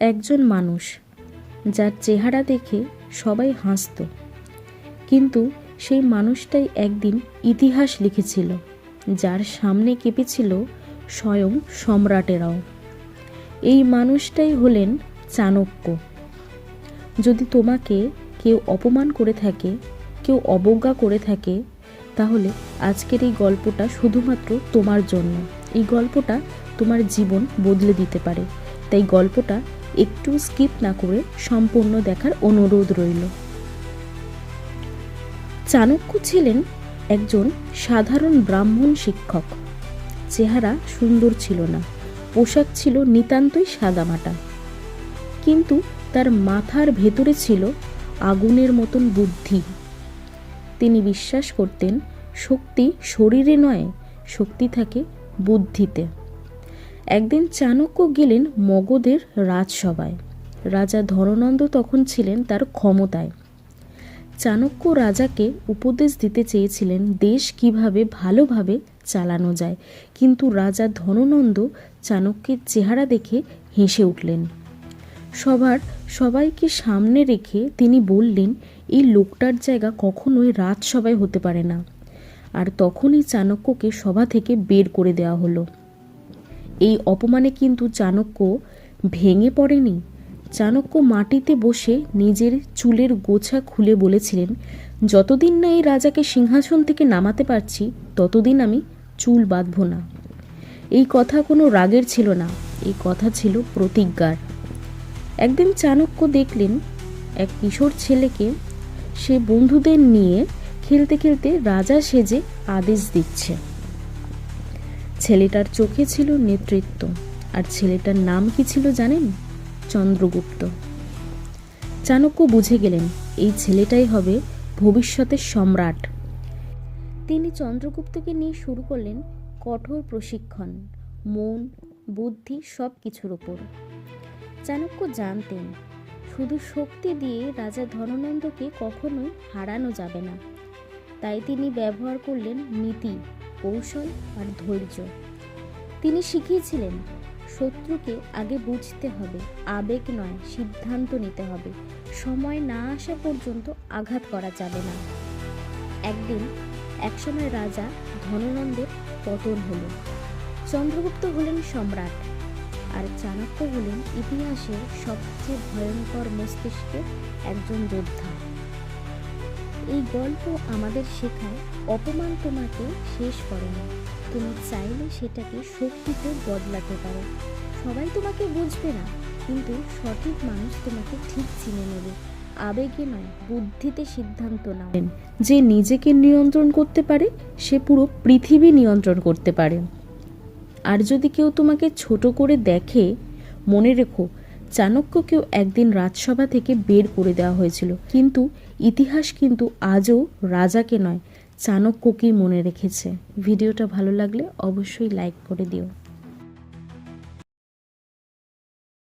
একজন মানুষ যার চেহারা দেখে সবাই হাসত, কিন্তু সেই মানুষটাই একদিন ইতিহাস লিখেছিল, যার সামনে কেঁপেছিল স্বয়ং সম্রাটেরাও। এই মানুষটাই হলেন চাণক্য। যদি তোমাকে কেউ অপমান করে থাকে, কেউ অবজ্ঞা করে থাকে, তাহলে আজকের এই গল্পটা শুধুমাত্র তোমার জন্য। এই গল্পটা তোমার জীবন বদলে দিতে পারে, তাই গল্পটা একটু স্কিপ না করে সম্পূর্ণ দেখার অনুরোধ রইল। চাণক্য ছিলেন একজন সাধারণ ব্রাহ্মণ শিক্ষক। চেহারা সুন্দর ছিল না, পোশাক ছিল নিতান্তই সাদামাটা, কিন্তু তার মাথার ভেতরে ছিল আগুনের মতন বুদ্ধি। তিনি বিশ্বাস করতেন শক্তি শরীরে নয়, শক্তি থাকে বুদ্ধিতে। একদিন চাণক্য গেলেন মগধের রাজসভায়। রাজা ধননন্দ তখন ছিলেন তার ক্ষমতায়। চাণক্য রাজাকে উপদেশ দিতে চেয়েছিলেন দেশ কিভাবে ভালোভাবে চালানো যায়, কিন্তু রাজা ধননন্দ চাণক্যের চেহারা দেখে হেসে উঠলেন। সবাইকে সামনে রেখে তিনি বললেন, এই লোকটার জায়গা কখনোই রাজসভায় হতে পারে না। আর তখনই চাণক্যকে সভা থেকে বের করে দেওয়া হলো। এই অপমানে কিন্তু চাণক্য ভেঙে পড়েনি। চাণক্য মাটিতে বসে নিজের চুলের গোছা খুলে বলেছিলেন, যতদিন না এই রাজাকে সিংহাসন থেকে নামাতে পারছি, ততদিন আমি চুল বাঁধব না। এই কথা কোনো রাগের ছিল না, এই কথা ছিল প্রতিজ্ঞার। একদিন চাণক্য দেখলেন এক কিশোর ছেলেকে, সে বন্ধুদের নিয়ে খেলতে খেলতে রাজা সেজে আদেশ দিচ্ছে। ছেলেটার চোখে ছিল নেতৃত্ব, আর ছেলেটার নাম কি ছিল জানেন? চন্দ্রগুপ্ত। চাণক্য বুঝে গেলেন এই ছেলেটাই হবে ভবিষ্যতের সম্রাট। তিনি চন্দ্রগুপ্তকে নিয়ে শুরু করলেন কঠোর প্রশিক্ষণ, মন, বুদ্ধি সব কিছুর উপর। চাণক্য জানতেন শুধু শক্তি দিয়ে রাজা ধননন্দকে কখনোই হারানো যাবে না। তাই তিনি ব্যবহার করলেন নীতি, কৌশল আর ধৈর্য। তিনি শিখিয়েছিলেন শত্রুকে আগে বুঝতে হবে, আবেগ নয় সিদ্ধান্ত নিতে হবে, সময় না আসা পর্যন্ত আঘাত করা যাবে না। একসময় রাজা ধননন্দের পতন হলো। চন্দ্রগুপ্ত হলেন সম্রাট, আর চাণক্য হলেন ইতিহাসের সবচেয়ে ভয়ঙ্কর মস্তিষ্কের একজন যোদ্ধা। এই গল্প আমাদের শেখায় অপমান তোমাকে শেষ করে না, তুমি চাইলে সেটাকে শক্তিতে বদলাতে পারো। সবাই তোমাকে বুঝবে না, কিন্তু সঠিক মানুষ তোমাকে ঠিক চিনে নেবে। আবেগে নয়, বুদ্ধিতে সিদ্ধান্ত নাও। যে নিজেকে নিয়ন্ত্রণ করতে পারে, সে পুরো পৃথিবী নিয়ন্ত্রণ করতে পারে। আর যদি কেউ তোমাকে ছোট করে দেখে, মনে রেখো চাণক্যকেও একদিন রাজসভা থেকে বের করে দেওয়া হয়েছিল, কিন্তু ইতিহাস কিন্তু আজও রাজাকে নয়, চাণক্যকেই মনে রেখেছে। ভিডিওটা ভালো লাগলে অবশ্যই লাইক করে দিও।